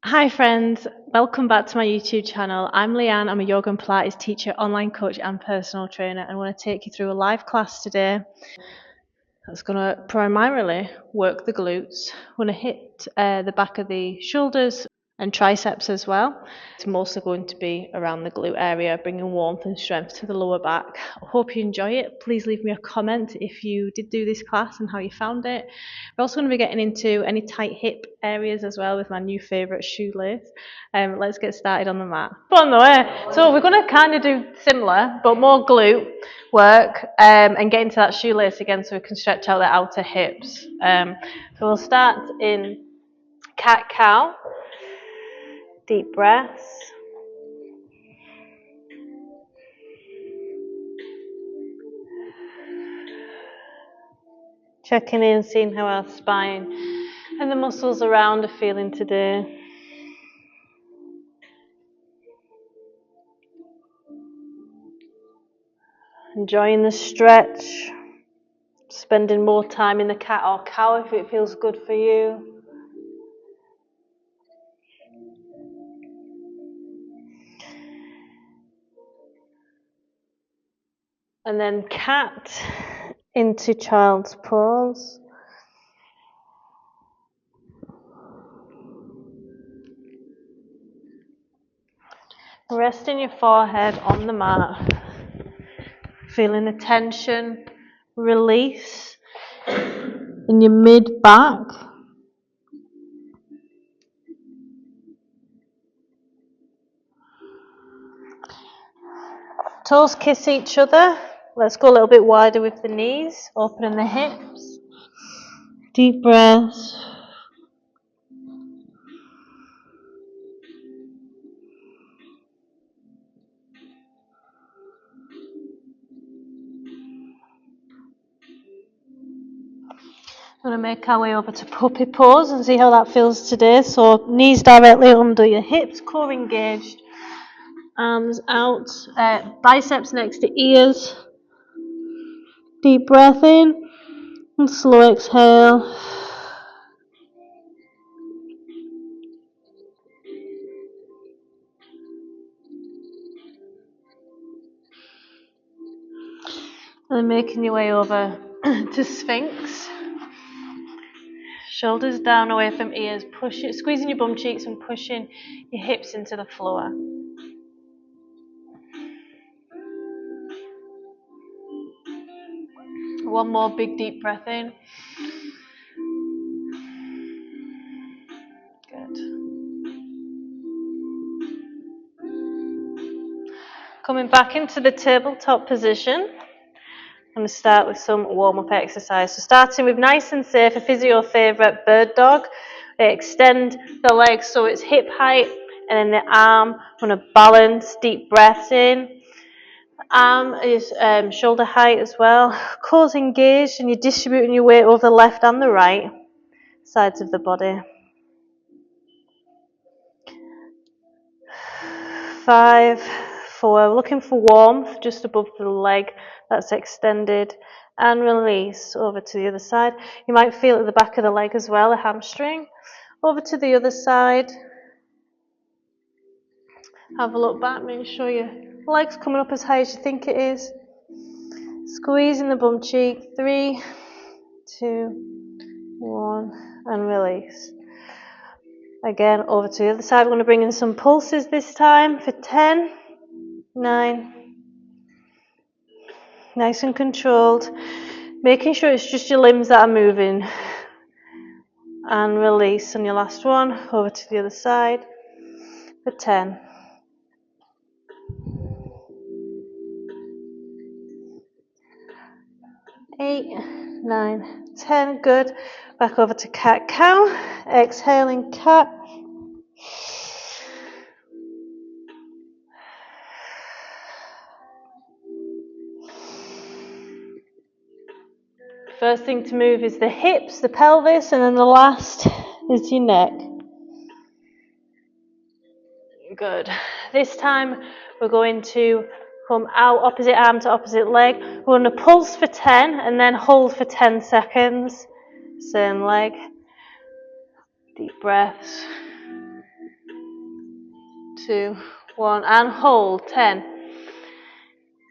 Hi friends, welcome back to my YouTube channel. I'm Leanne, I'm a yoga and Pilates teacher, online coach and personal trainer, and I want to take you through a live class today that's going to primarily work the glutes. We're going to hit the back of the shoulders and triceps as well. It's mostly going to be around the glute area, bringing warmth and strength to the lower back. I hope you enjoy it. Please leave me a comment if you did do this class and how you found it. We're also going to be getting into any tight hip areas as well with my new favourite shoelace. Let's get started on the mat. Fun though, eh? So we're going to kind of do similar, but more glute work and get into that shoelace again so we can stretch out the outer hips. So we'll start in cat-cow. Deep breaths. Checking in, seeing how our spine and the muscles around are feeling today. Enjoying the stretch. Spending more time in the cat or cow if it feels good for you. And then cat into child's pose. Resting your forehead on the mat. Feeling the tension release in your mid-back. Toes kiss each other. Let's go a little bit wider with the knees, opening the hips. Deep breaths. We're going to make our way over to puppy pose and see how that feels today. So knees directly under your hips, core engaged, arms out, biceps next to ears. Deep breath in and slow exhale. And then making your way over to Sphinx. Shoulders down away from ears, squeezing your bum cheeks and pushing your hips into the floor. One more big deep breath in. Good. Coming back into the tabletop position. I'm going to start with some warm-up exercise. So starting with nice and safe, a physio favourite, bird dog. Extend the legs so it's hip height, and then the arm, I'm going to balance, deep breaths in. Arm is shoulder height as well. Core's engaged, and you're distributing your weight over the left and the right sides of the body. 5, 4, looking for warmth just above the leg that's extended, and release over to the other side. You might feel at the back of the leg as well, a hamstring. Over to the other side. Have a look back, make sure your leg's coming up as high as you think it is. Squeezing the bum cheek. 3, 2, 1, and release. Again, over to the other side. We're going to bring in some pulses this time for 10, 9, nice and controlled, making sure it's just your limbs that are moving, and release on your last one. Over to the other side for 10. 8, 9, 10, good. Back over to cat-cow, exhaling cat. First thing to move is the hips, the pelvis, and then the last is your neck. Good. This time we're going to come out, opposite arm to opposite leg. We're going to pulse for 10 and then hold for 10 seconds. Same leg. Deep breaths. 2, 1, and hold. 10.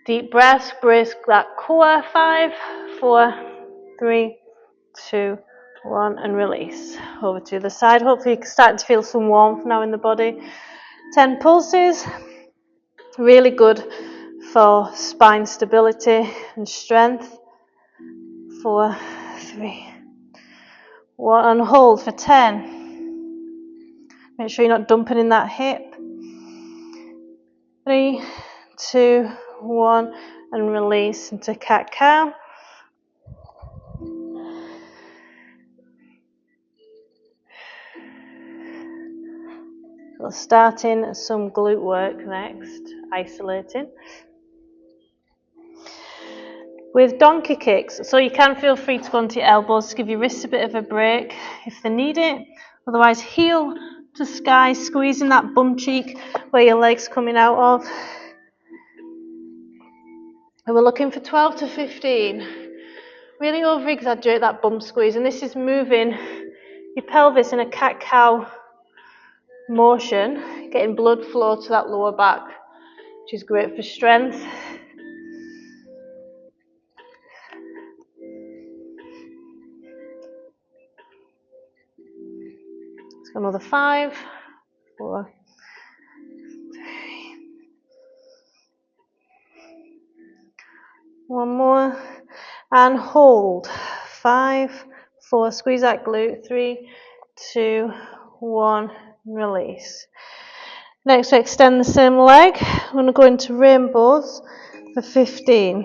Deep breaths, brace that core. 5, 4, 3, 2, 1, and release. Over to the side. Hopefully you're starting to feel some warmth now in the body. 10 pulses. Really good for spine stability and strength. 4, 3, 1, and hold for 10. Make sure you're not dumping in that hip. 3, 2, 1, and release into cat-cow. We'll start in some glute work next, isolating. With donkey kicks, so you can feel free to go onto your elbows to give your wrists a bit of a break if they need it. Otherwise, heel to sky, squeezing that bum cheek where your leg's coming out of. And we're looking for 12 to 15. Really over exaggerate that bum squeeze, and this is moving your pelvis in a cat-cow motion, getting blood flow to that lower back, which is great for strength. Let's go another 5, 4, 3. One more, and hold. 5, 4, squeeze that glute. 3, 2, 1, release. Next, we extend the same leg. I'm going to go into rainbows for 15.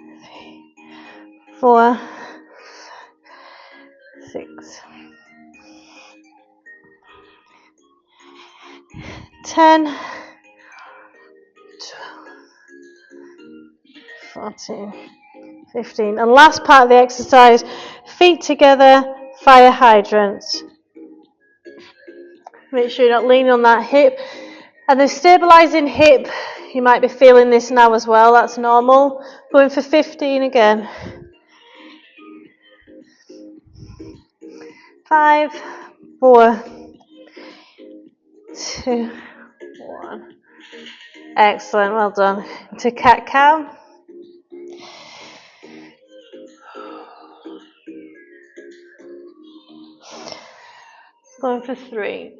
3, 4, 6, 10, 12, 14, 15. And last part of the exercise, feet together, fire hydrants. Make sure you're not leaning on that hip. And the stabilising hip, you might be feeling this now as well, that's normal. Going for 15 again. 5, 4, 2, 1. Excellent, well done. To cat-cow. Going for 3.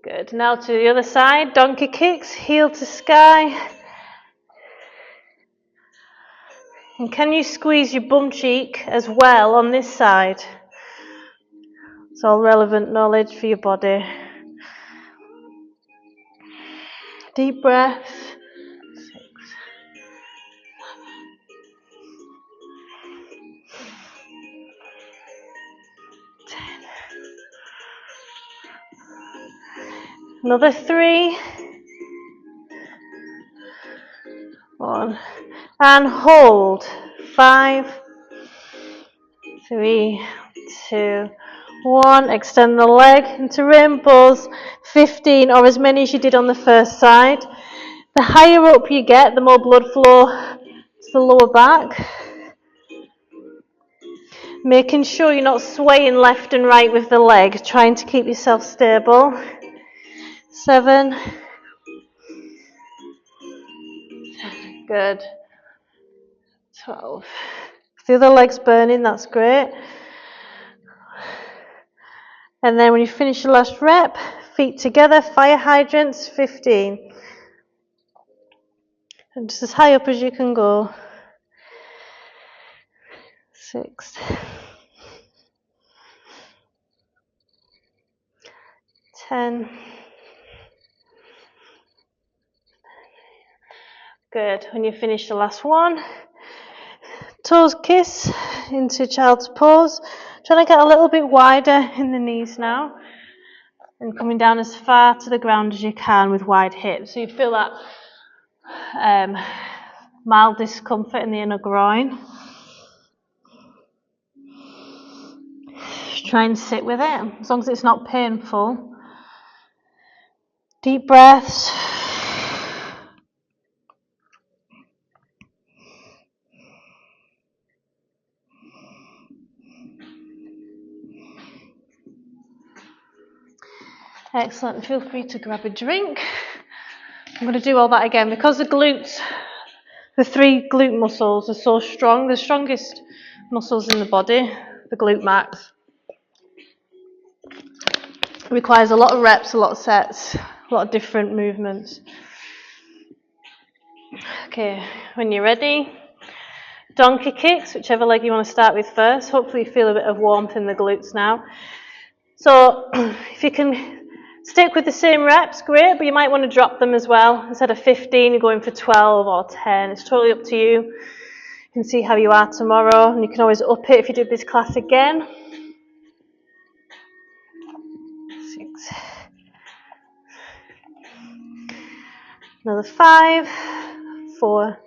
Good. Now to the other side, donkey kicks, heel to sky. And can you squeeze your bum cheek as well on this side? It's all relevant knowledge for your body. Deep breaths. 6, 10. Another 3. 1. And hold. 5, 3, 2, 1. Extend the leg into rainbows. 15, or as many as you did on the first side. The higher up you get, the more blood flow to the lower back. Making sure you're not swaying left and right with the leg, trying to keep yourself stable. 7. 10. Good. 12. If the other leg's burning, that's great. And then when you finish your last rep, feet together, fire hydrants, 15. And just as high up as you can go. 6. 10. Good. When you finish the last one, toes kiss into child's pose. Trying to get a little bit wider in the knees now. And coming down as far to the ground as you can with wide hips. So you feel that mild discomfort in the inner groin. Try and sit with it, as long as it's not painful. Deep breaths. Excellent. Feel free to grab a drink. I'm going to do all that again because the glutes, the 3 glute muscles are so strong, the strongest muscles in the body, the glute max. It requires a lot of reps, a lot of sets, a lot of different movements. Okay, when you're ready, donkey kicks, whichever leg you want to start with first. Hopefully you feel a bit of warmth in the glutes now. So if you can stick with the same reps, great, but you might want to drop them as well. Instead of 15, you're going for 12 or 10. It's totally up to you. You can see how you are tomorrow, and you can always up it if you did this class again. 6. Another 5, 4.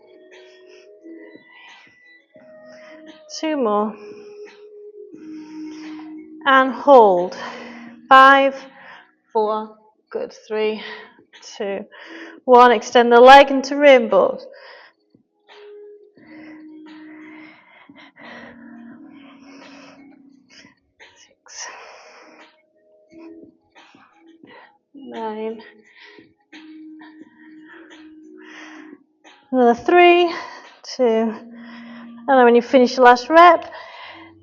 2 more. And hold. 5, 4. Good. 3, 2, 1. Extend the leg into rainbows. 6, 9. Another 3, 2. And then when you finish the last rep,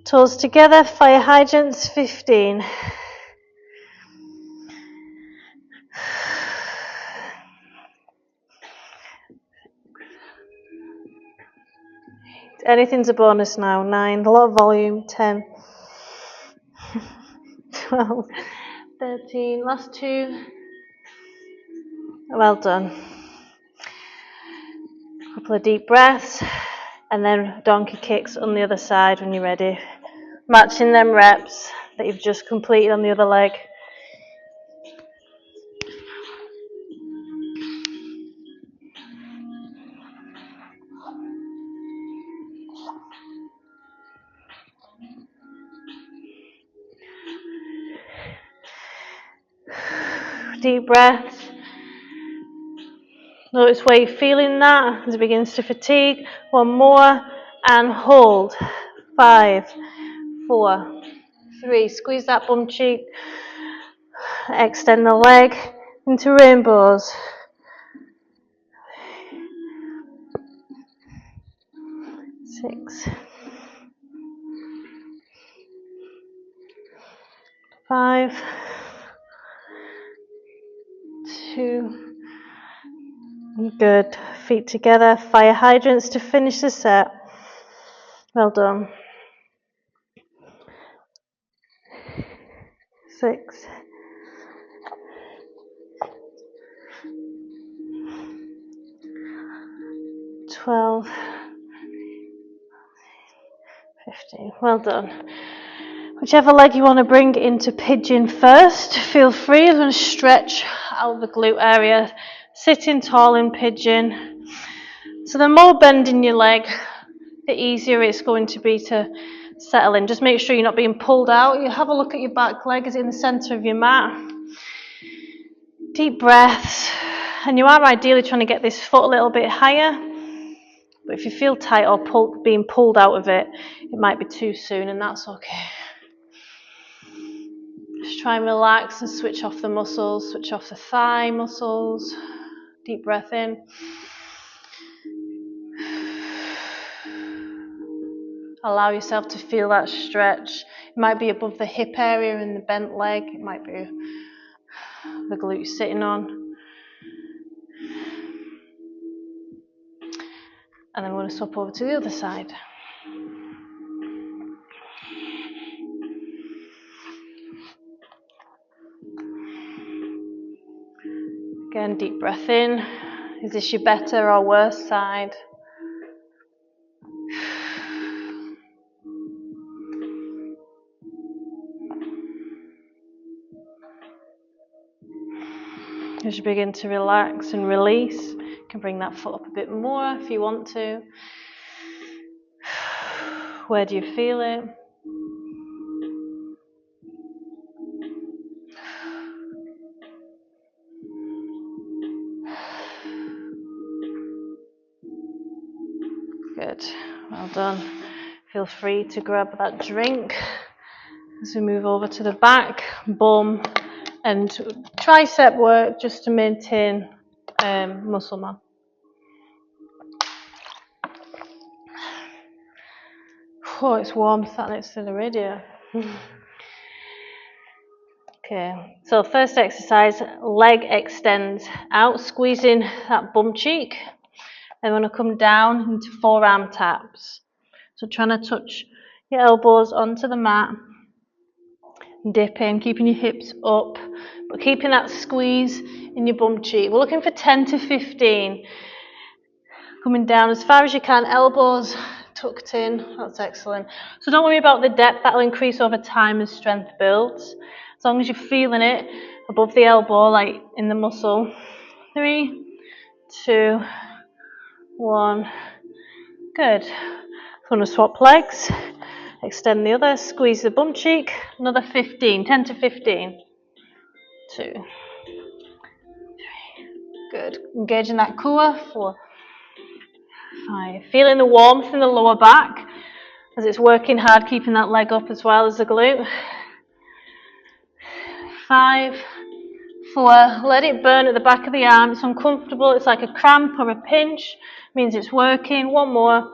toes together, fire hydrants, 15. Anything's a bonus now. 9, a lot of volume. 10, 12, 13, last 2. Well done. A couple of deep breaths, and then donkey kicks on the other side when you're ready. Matching them reps that you've just completed on the other leg. Deep breaths. Notice where you're feeling that as it begins to fatigue. 1 more and hold. 5, 4, 3. Squeeze that bum cheek. Extend the leg into rainbows. 6, 5, 2. Good. Feet together. Fire hydrants to finish the set. Well done. 6, 12, 15. Well done. Whichever leg you want to bring into pigeon first, feel free. I'm going to stretch out the glute area. Sitting tall in pigeon. So the more bend in your leg, the easier it's going to be to settle in. Just make sure you're not being pulled out. You have a look at your back leg. Is it in the centre of your mat? Deep breaths. And you are ideally trying to get this foot a little bit higher. But if you feel tight or being pulled out of it, it might be too soon, and that's okay. Just try and relax and switch off the muscles, switch off the thigh muscles. Deep breath in. Allow yourself to feel that stretch. It might be above the hip area in the bent leg. It might be the glute you're sitting on. And then we're going to swap over to the other side. Again, deep breath in. Is this your better or worse side? As you begin to relax and release, you can bring that foot up a bit more if you want to. Where do you feel it? Good, well done. Feel free to grab that drink as we move over to the back. Bum and tricep work just to maintain muscle mass. Oh, it's warm sat next to the radio. Okay, so first exercise, leg extends out, squeezing that bum cheek. Then we're going to come down into forearm taps. So trying to touch your elbows onto the mat, dip in, keeping your hips up, but keeping that squeeze in your bum cheek. We're looking for 10 to 15. Coming down as far as you can, elbows tucked in, that's excellent. So don't worry about the depth, that'll increase over time as strength builds. As long as you're feeling it above the elbow, like in the muscle. 3, 2, 1, good. I'm going to swap legs, extend the other, squeeze the bum cheek, another 15, 10 to 15. 2, 3, good. Engaging that core, 4, 5. Feeling the warmth in the lower back as it's working hard, keeping that leg up as well as the glute. 5, 4, let it burn at the back of the arm. It's uncomfortable, it's like a cramp or a pinch, means it's working. 1 more,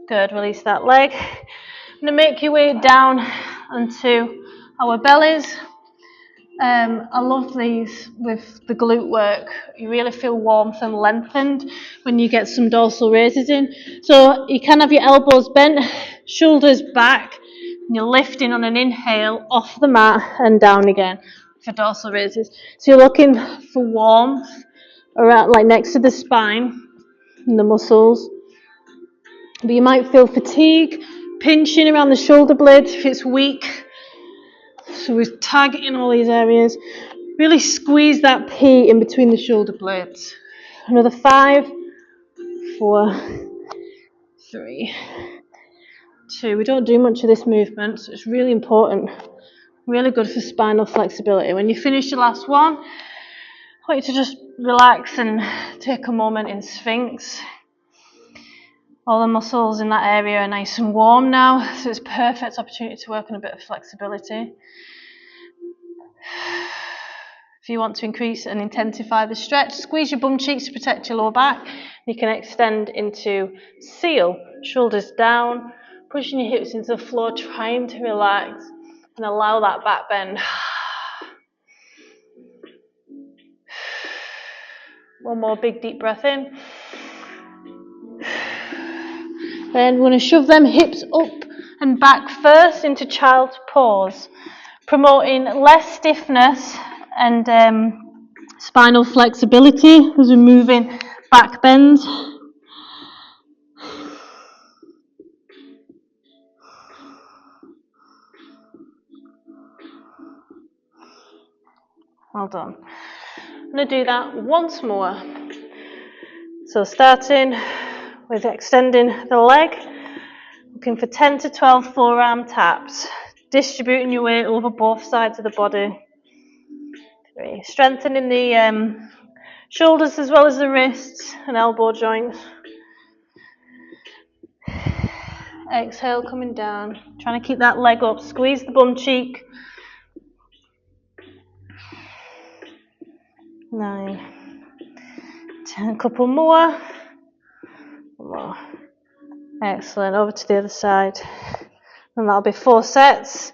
good, release that leg. I'm going to make your way down onto our bellies. I love these with the glute work. You really feel warmth and lengthened when you get some dorsal raises in. So you can have your elbows bent, shoulders back, and you're lifting on an inhale off the mat and down again for dorsal raises. So you're looking for warmth around, like next to the spine and the muscles. But you might feel fatigue, pinching around the shoulder blades if it's weak. So we're targeting all these areas. Really squeeze that P in between the shoulder blades. Another 5, 4, 3, 2. We don't do much of this movement, so it's really important. Really good for spinal flexibility. When you finish your last one, I want you to just relax and take a moment in Sphinx. All the muscles in that area are nice and warm now, so it's a perfect opportunity to work on a bit of flexibility. If you want to increase and intensify the stretch, squeeze your bum cheeks to protect your lower back. You can extend into seal, shoulders down, pushing your hips into the floor, trying to relax and allow that back bend. 1 more big deep breath in. Then we're going to shove them hips up and back first into child's pose, promoting less stiffness and spinal flexibility as we're moving back bends. Well done. I'm going to do that once more. So starting with extending the leg, looking for 10 to 12 forearm taps, distributing your weight over both sides of the body. 3, strengthening the shoulders as well as the wrists and elbow joints. Exhale, coming down, trying to keep that leg up, squeeze the bum cheek. 9, 10, a couple more. 1 more. Excellent, over to the other side. And that'll be 4 sets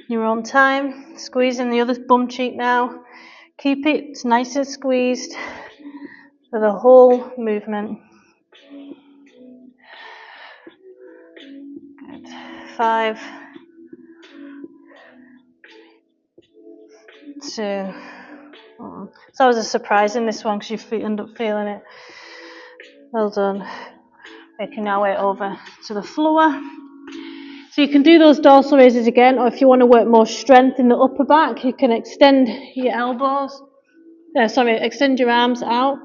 in your own time. Squeezing the other bum cheek now. Keep it nice and squeezed for the whole movement. Good. 5, 2, 1. It's always a surprise in this one because you end up feeling it. Well done. Making our way over to the floor. So you can do those dorsal raises again, or if you want to work more strength in the upper back, you can extend your elbows. Extend your arms out,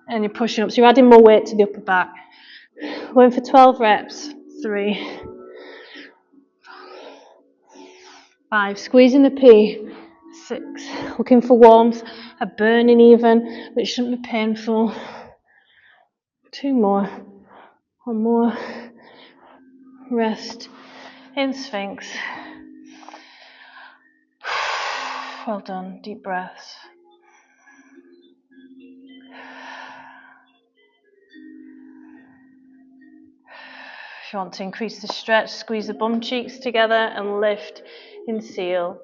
and you're pushing up. So you're adding more weight to the upper back. Going for 12 reps. 3, 5. Squeezing the P. 6. Looking for warmth, a burning even, which shouldn't be painful. 2 more. 1 more. Rest in Sphinx. Well done. Deep breaths. If you want to increase the stretch, squeeze the bum cheeks together and lift in seal.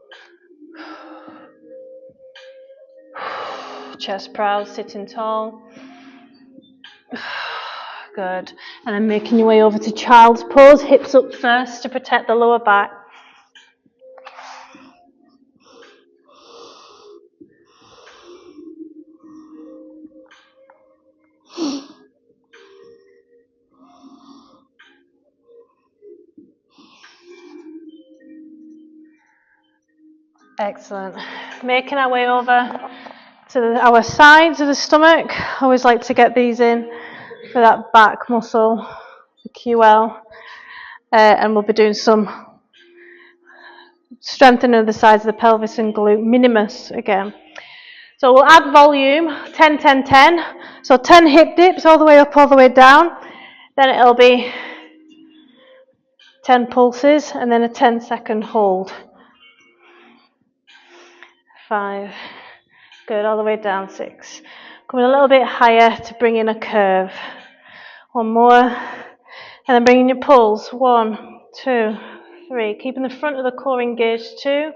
Chest proud, sitting tall. Good. And then making your way over to child's pose, hips up first to protect the lower back. Excellent. Making our way over to our sides of the stomach. I always like to get these in for that back muscle, the QL. And we'll be doing some strengthening of the sides of the pelvis and glute minimus again. So we'll add volume, 10, 10, 10. So 10 hip dips all the way up, all the way down. Then it'll be 10 pulses and then a 10-second hold. 5. Good, all the way down. 6. Coming a little bit higher to bring in a curve. 1 more. And then bringing your pulse. 1, 2, 3. Keeping the front of the core engaged. 2,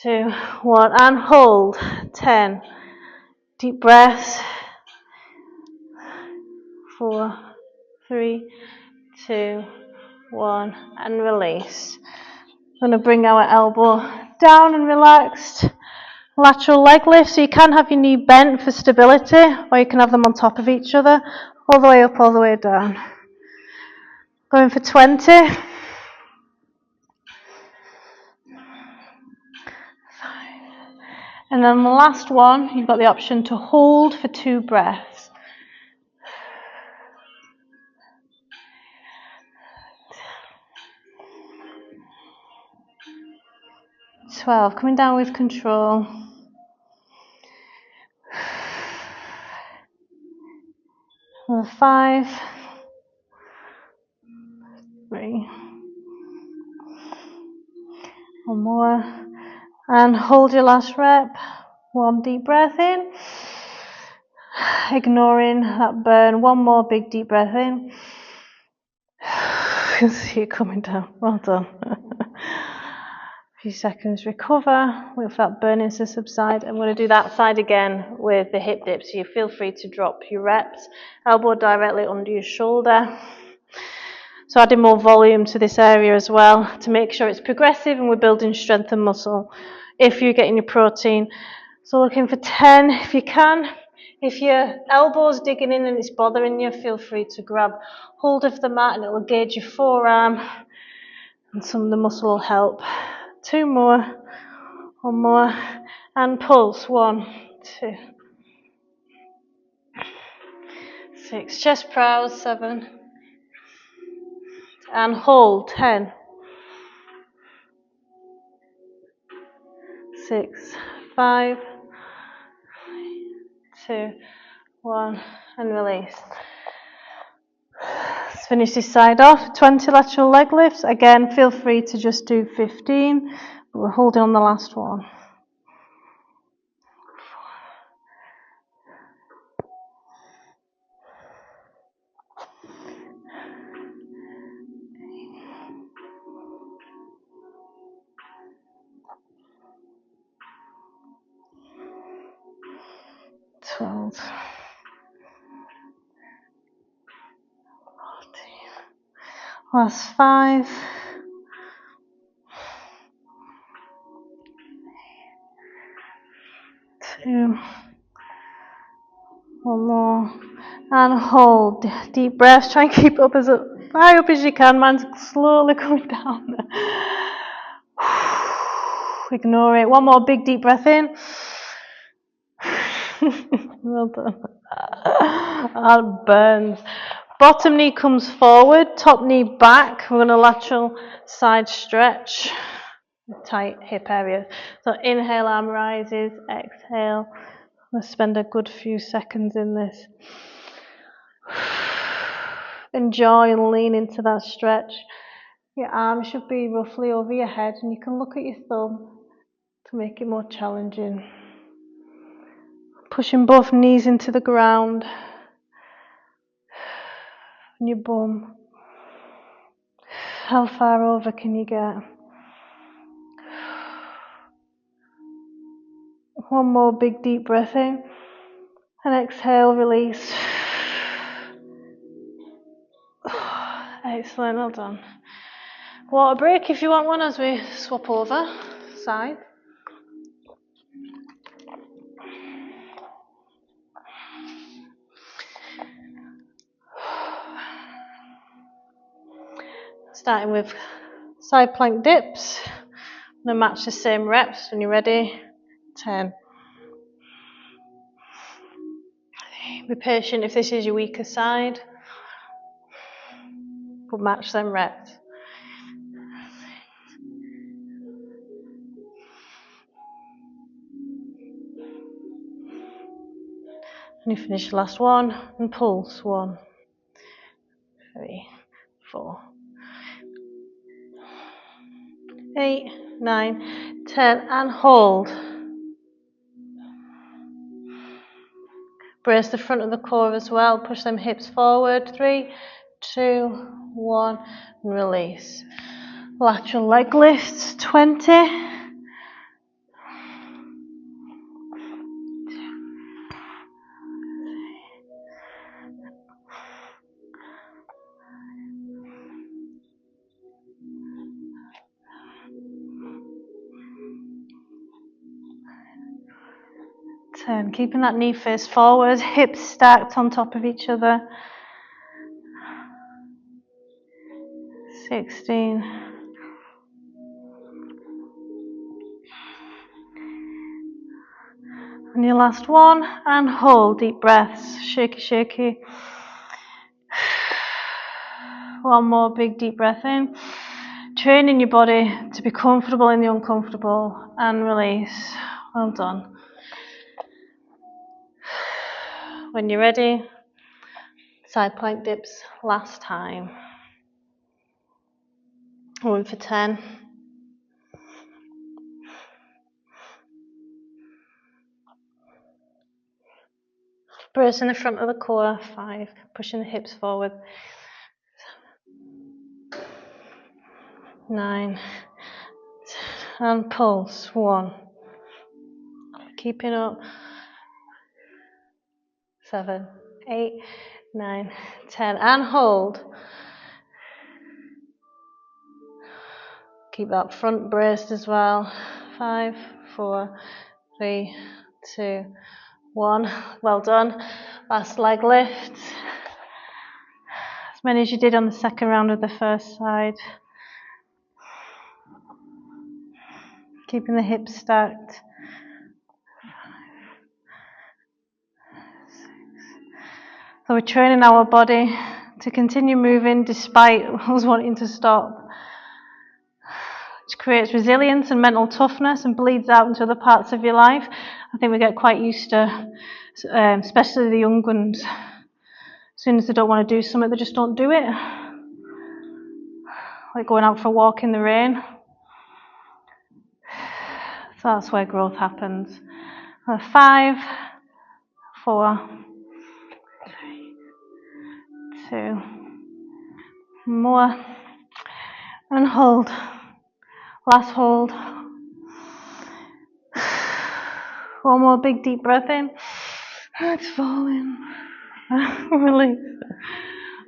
2, 1. And hold. 10. Deep breaths. 4, 3, 2, 1. And release. We're going to bring our elbow down and relaxed. Lateral leg lift, so you can have your knee bent for stability, or you can have them on top of each other, all the way up, all the way down. Going for 20. 5. And then the last one, you've got the option to hold for 2 breaths. 12, coming down with control. 5, 3, 1 more, and hold your last rep. 1 deep breath in, ignoring that burn. 1 more big deep breath in. You can see it coming down. Well done. A few seconds, recover, wait for that burning to subside. I'm going to do that side again with the hip dip, so you feel free to drop your reps, elbow directly under your shoulder. So adding more volume to this area as well to make sure it's progressive and we're building strength and muscle if you're getting your protein. So looking for 10 if you can. If your elbow's digging in and it's bothering you, feel free to grab hold of the mat and it will engage your forearm and some of the muscle will help. 2 more, 1 more, and pulse. 1, 2, 6, chest proud. 7, and hold. 10, 6, 5, 2, 1, and release. Let's finish this side off. 20 lateral leg lifts. Again, feel free to just do 15, but we're holding on the last one. 12, 14, last 5, 2, 1 more, and hold. Deep breaths. Try and keep up as high up as you can. Mine's slowly coming down. Ignore it. 1 more big deep breath in. Well done. That burns. Bottom knee comes forward, top knee back. We're going to lateral side stretch. Tight hip area. So inhale, arm rises. Exhale. Let's spend a good few seconds in this. Enjoy and lean into that stretch. Your arm should be roughly over your head, and you can look at your thumb to make it more challenging. Pushing both knees into the ground and your bum. How far over can you get? One more big deep breath in and exhale, release. Excellent, well done. Water break if you want one as we swap over side. Starting with side plank dips. I'm going to match the same reps when you're ready. 10. Be patient if this is your weaker side, but match them reps. And you finish the last one and pulse. 1, 3, 4, 8, 9, 10, and hold. Brace the front of the core as well. Push them hips forward. 3, 2, 1, and release. Lateral leg lifts. 20. Keeping that knee face forward, hips stacked on top of each other. 16. And your last one, and hold, deep breaths, shaky, shaky. One more big deep breath in. Training your body to be comfortable in the uncomfortable, and release. Well done. When you're ready, side plank dips last time. Going for 10. Bracing the front of the core. 5. Pushing the hips forward. 9. And pulse. 1. Keeping up. 7, 8, 9, 10, and hold. Keep that front braced as well. 5, 4, 3, 2, 1. Well done. Last leg lift. As many as you did on the second round of the first side. Keeping the hips stacked. 6. So we're training our body to continue moving despite us wanting to stop. Which creates resilience and mental toughness and bleeds out into other parts of your life. I think we get quite used to, especially the young ones, as soon as they don't want to do something, they just don't do it. Like going out for a walk in the rain. So that's where growth happens. 5, 4, 3, 2, more, and hold. Last hold. One more big deep breath in. It's falling. Release.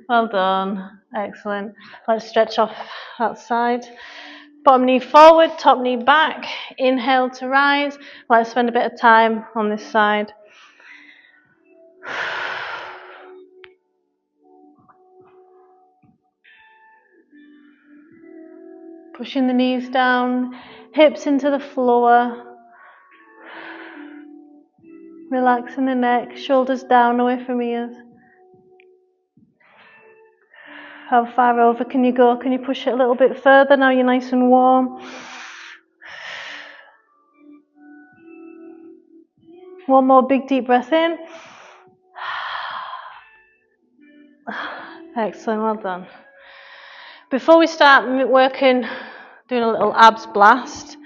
Well done. Excellent. Let's stretch off that side. Bottom knee forward, top knee back. Inhale to rise. Let's spend a bit of time on this side. Pushing the knees down, hips into the floor. Relaxing the neck, shoulders down away from ears. How far over can you go? Can you push it a little bit further now you're nice and warm? One more big deep breath in. Excellent, well done. Before we start working, doing a little abs blast,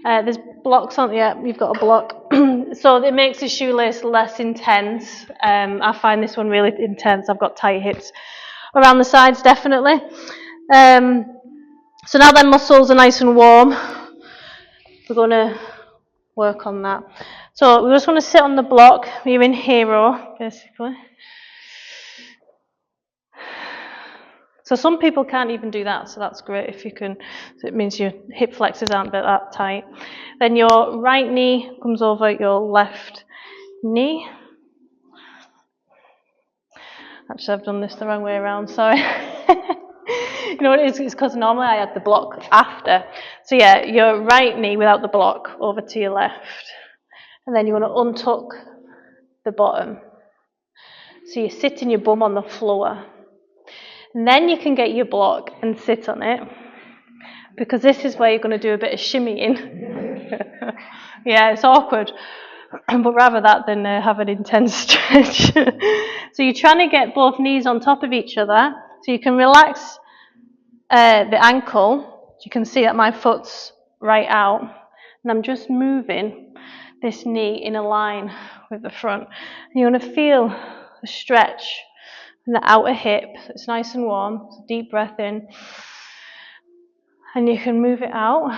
There's blocks on, yeah, you've got a block. So it makes the shoelace less intense. I find this one really intense. I've got tight hips around the sides, definitely. So now their muscles are nice and warm. We're going to work on that. So we just want to sit on the block. You're in hero, basically. So some people can't even do that, so that's great if you can. So it means your hip flexors aren't that tight. Then your right knee comes over your left knee. Actually, I've done this the wrong way around, sorry. You know what it is? It's because normally I had the block after. So yeah, your right knee without the block over to your left. And then you want to untuck the bottom. So you're sitting your bum on the floor. And then you can get your block and sit on it, because this is where you're going to do a bit of shimmying. Yeah, it's awkward, but rather that than have an intense stretch. So you're trying to get both knees on top of each other, so you can relax the ankle. You can see that my foot's right out, and I'm just moving this knee in a line with the front. And you want to feel the stretch in the outer hip, so it's nice and warm. So deep breath in, and you can move it out.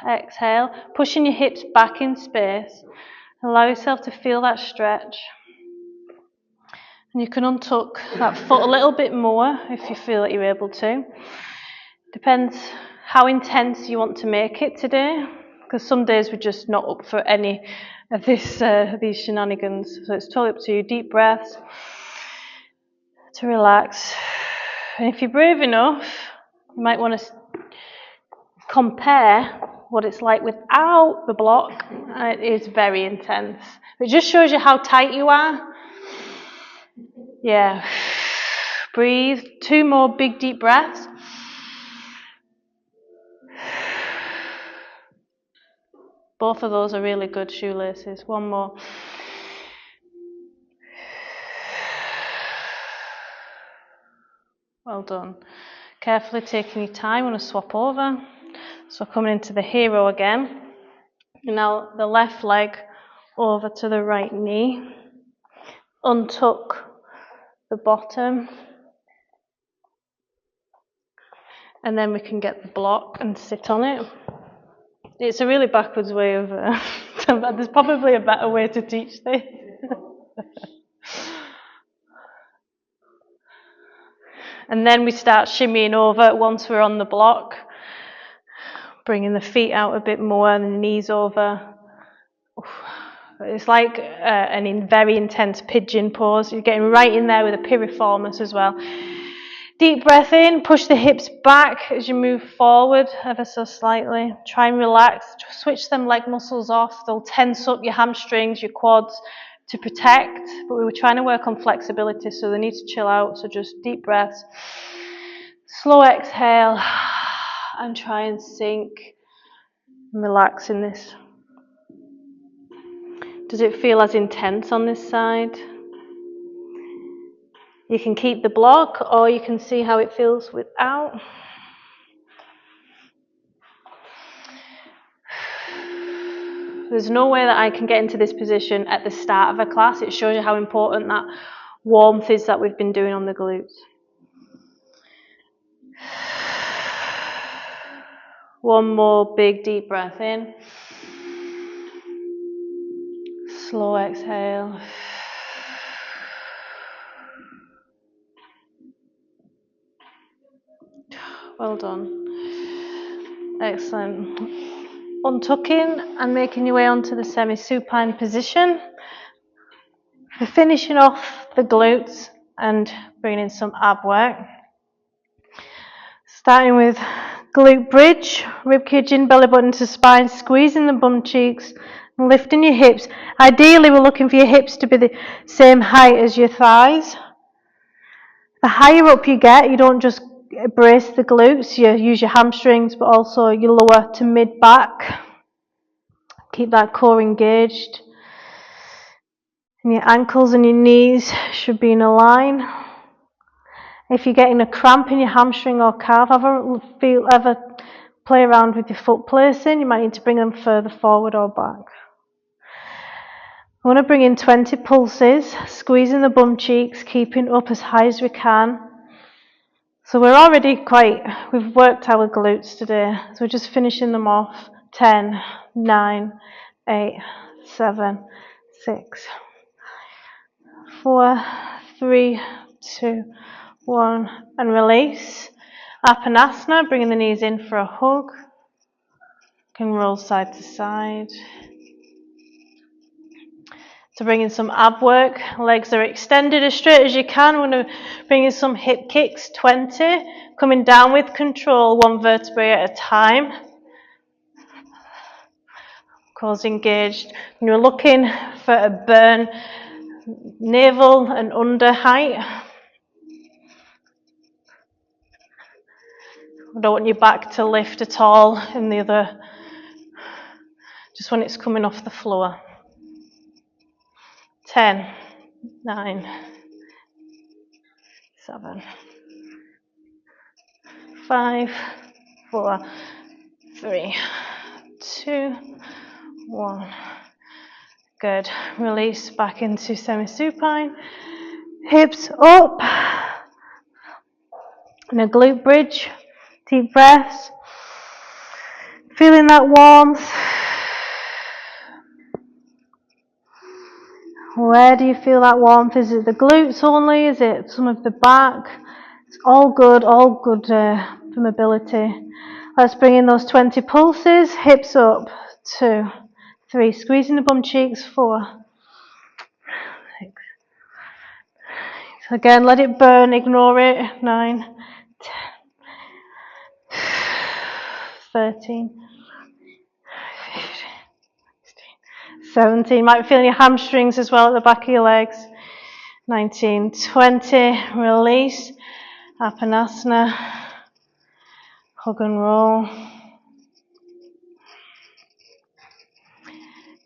Exhale, pushing your hips back in space. Allow yourself to feel that stretch. And you can untuck that foot a little bit more if you feel that you're able to. Depends how intense you want to make it today, because some days we're just not up for any of these shenanigans. So it's totally up to you. Deep breaths to relax. And if you're brave enough, you might want to compare what it's like without the block. It is very intense. It just shows you how tight you are. Yeah. Breathe. 2 more big deep breaths. Both of those are really good shoelaces. 1 more. Well done. Carefully taking your time. I'm going to swap over. So coming into the hero again. And now the left leg over to the right knee. Untuck the bottom. And then we can get the block and sit on it. It's a really backwards way of... there's probably a better way to teach this. And then we start shimmying over once we're on the block. Bringing the feet out a bit more and the knees over. It's like a very intense pigeon pose. You're getting right in there with a piriformis as well. Deep breath in, push the hips back as you move forward ever so slightly. Try and relax. Switch them leg muscles off. They'll tense up your hamstrings, your quads to protect. But we were trying to work on flexibility, so they need to chill out. So just deep breaths. Slow exhale. And try and sink and relax in this. Does it feel as intense on this side? You can keep the block, or you can see how it feels without. There's no way that I can get into this position at the start of a class. It shows you how important that warmth is that we've been doing on the glutes. 1 more big deep breath in. Slow exhale. Well done. Excellent. Untucking and making your way onto the semi-supine position. We're finishing off the glutes and bringing in some ab work. Starting with glute bridge, ribcage in, belly button to spine, squeezing the bum cheeks and lifting your hips. Ideally, we're looking for your hips to be the same height as your thighs. The higher up you get, you don't just brace the glutes, you use your hamstrings, but also your lower to mid back. Keep that core engaged. And your ankles and your knees should be in a line. If you're getting a cramp in your hamstring or calf, ever play around with your foot placing. You might need to bring them further forward or back. I want to bring in 20 pulses, squeezing the bum cheeks, keeping up as high as we can. So we're already we've worked our glutes today, so we're just finishing them off. 10, 9, 8, 7, 6, 4, 3, 2, 1, and release. Apanasana, bringing the knees in for a hug. Can roll side to side. So bring in some ab work. Legs are extended as straight as you can. We're going to bring in some hip kicks, 20. Coming down with control, one vertebrae at a time. Cores engaged. And you're looking for a burn, navel and under height. I don't want your back to lift at all in the other, just when it's coming off the floor. 10, 9, 7, 5, 4, 3, 2, 1. Good. Release back into semi-supine. Hips up. And a glute bridge. Deep breaths. Feeling that warmth. Where do you feel that warmth? Is it the glutes only? Is it some of the back? It's all good for mobility. Let's bring in those 20 pulses. Hips up. 2, 3. Squeezing the bum cheeks. 4, 6. Again, let it burn. Ignore it. 9, 10, 13, 15, 16, 17. Might be feeling your hamstrings as well at the back of your legs. 19, 20. Release. Apanasana. Hug and roll.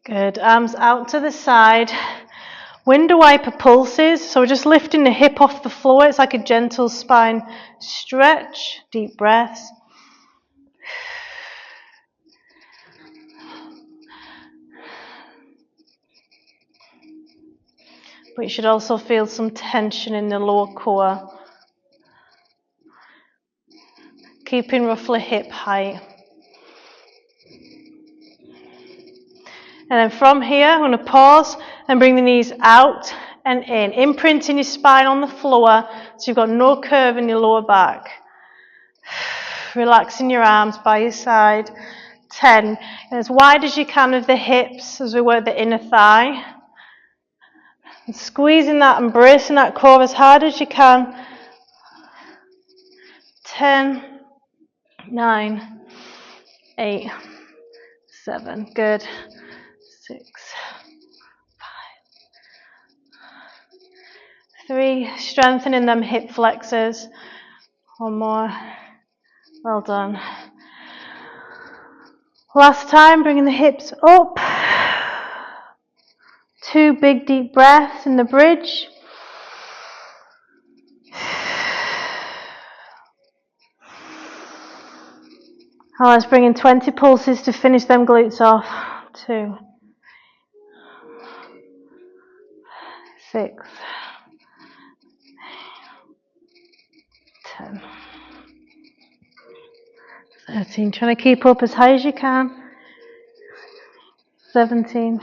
Good. Arms out to the side. Window wiper pulses. So we're just lifting the hip off the floor. It's like a gentle spine stretch. Deep breaths. But you should also feel some tension in the lower core. Keeping roughly hip height. And then from here, I'm going to pause and bring the knees out and in. Imprinting your spine on the floor so you've got no curve in your lower back. Relaxing your arms by your side. 10. And as wide as you can with the hips as we work the inner thigh. And squeezing that and bracing that core as hard as you can. 10, 9, 8, 7. Good. 6, 5, 3. Strengthening them hip flexors. One more. Well done. Last time, bringing the hips up. 2 big deep breaths in the bridge. Now let's bring in 20 pulses to finish them glutes off. 2, 6, 10, 13. Trying to keep up as high as you can. 17.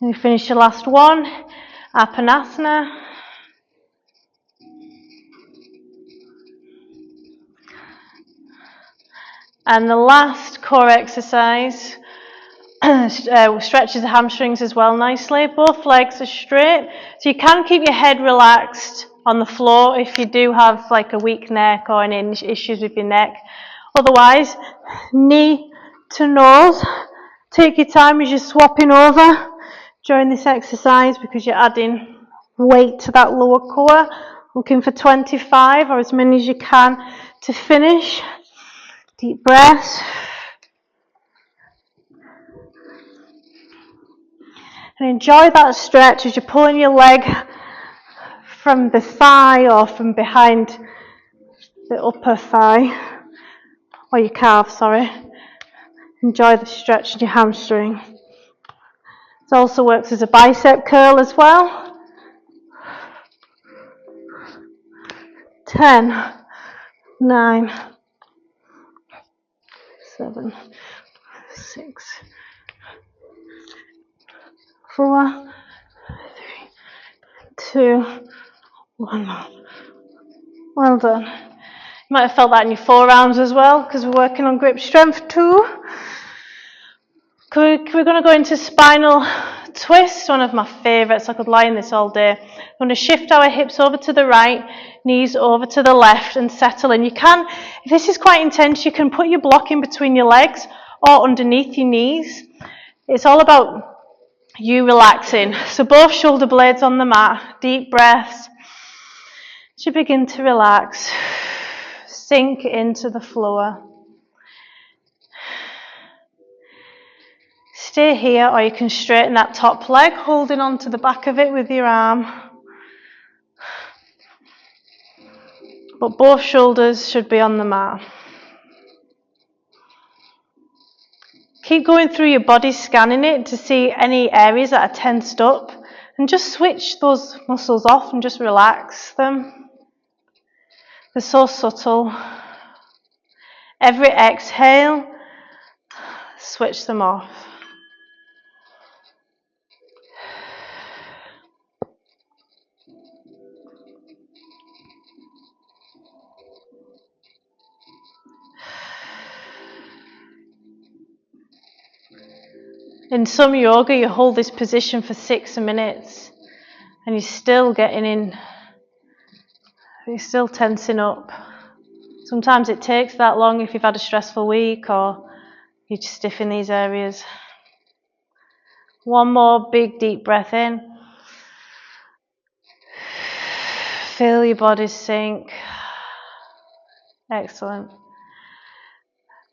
And you finish your last one. Apanasana. And the last core exercise stretches the hamstrings as well nicely. Both legs are straight. So you can keep your head relaxed on the floor if you do have like a weak neck or any issues with your neck. Otherwise, knee to nose. Take your time as you're swapping over during this exercise because you're adding weight to that lower core. Looking for 25 or as many as you can to finish. Deep breaths. And enjoy that stretch as you're pulling your leg from the thigh or from behind the upper thigh. or your calf, sorry. Enjoy the stretch in your hamstring. It also works as a bicep curl as well. 10, 9, 7, 6, 4, 3, 2, 1. Well done. You might have felt that in your forearms as well, because we're working on grip strength too. We're going to go into spinal twist, one of my favourites. I could lie in this all day. We're going to shift our hips over to the right, knees over to the left, and settle in. You can, if this is quite intense, you can put your block in between your legs or underneath your knees. It's all about you relaxing. So both shoulder blades on the mat, deep breaths. As you begin to relax, sink into the floor. Stay here, or you can straighten that top leg, holding on to the back of it with your arm. But both shoulders should be on the mat. Keep going through your body, scanning it to see any areas that are tensed up, and just switch those muscles off and just relax them. They're so subtle. Every exhale, switch them off. In some yoga, you hold this position for 6 minutes and you're still getting in, you're still tensing up. Sometimes it takes that long if you've had a stressful week or you're just stiff in these areas. One more big deep breath in. Feel your body sink. Excellent.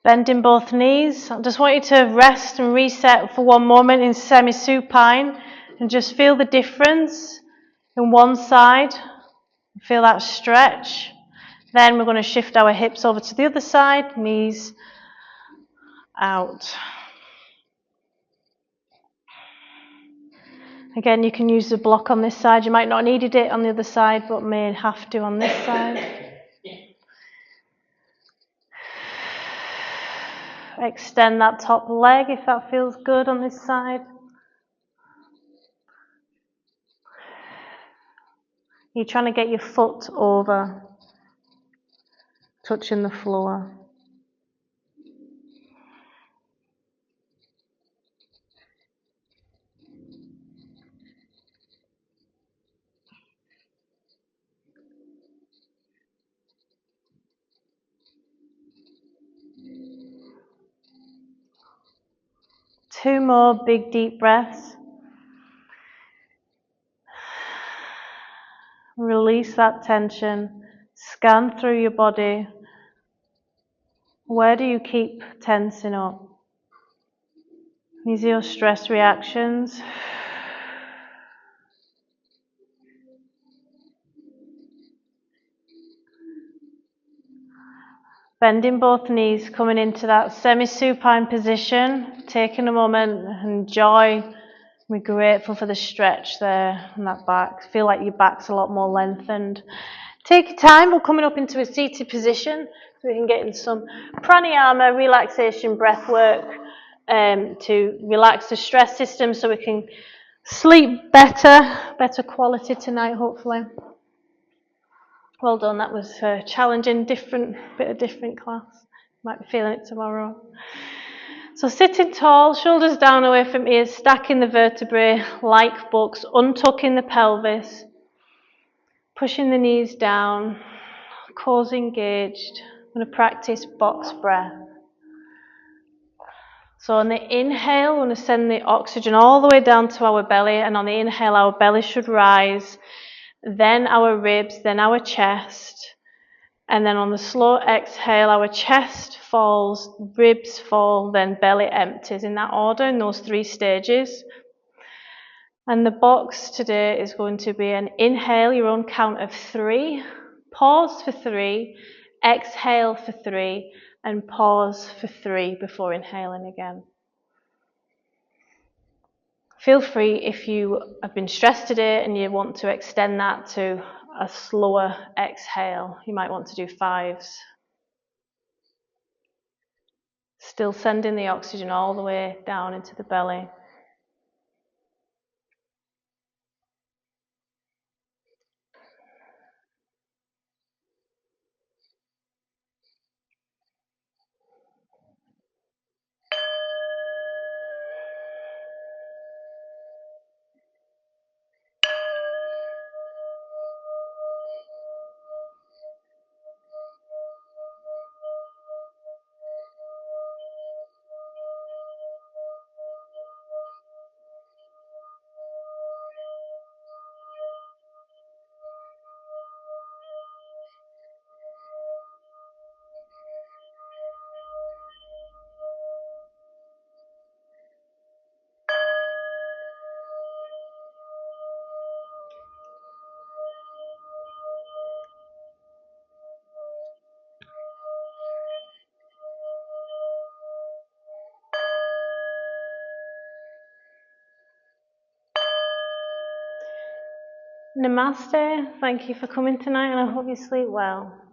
Bending both knees. I just want you to rest and reset for one moment in semi-supine and just feel the difference in one side. Feel that stretch. Then we're going to shift our hips over to the other side, knees out. Again, you can use the block on this side. You might not have needed it on the other side, but may have to on this side. Extend that top leg if that feels good on this side. You're trying to get your foot over, touching the floor. Two more big deep breaths. Release that tension. Scan through your body. Where do you keep tensing up? These are your stress reactions. Bending both knees, coming into that semi-supine position, taking a moment and enjoy. We're grateful for the stretch there on that back. Feel like your back's a lot more lengthened. Take your time. We're coming up into a seated position so we can get in some pranayama, relaxation, breath work to relax the stress system so we can sleep better quality tonight, hopefully. Well done, that was a challenging, bit of different class. Might be feeling it tomorrow. So sitting tall, shoulders down away from ears, stacking the vertebrae like books, untucking the pelvis, pushing the knees down, cores engaged. I'm going to practice box breath. So on the inhale, we're going to send the oxygen all the way down to our belly, and on the inhale, our belly should rise. Then our ribs, then our chest, and then on the slow exhale, our chest falls, ribs fall, then belly empties, in that order, in those 3 stages. And the box today is going to be an inhale, your own count of 3, pause for 3, exhale for 3, and pause for 3 before inhaling again. Feel free, if you have been stressed today and you want to extend that to a slower exhale, you might want to do 5s. Still sending the oxygen all the way down into the belly. Namaste, thank you for coming tonight and I hope you sleep well.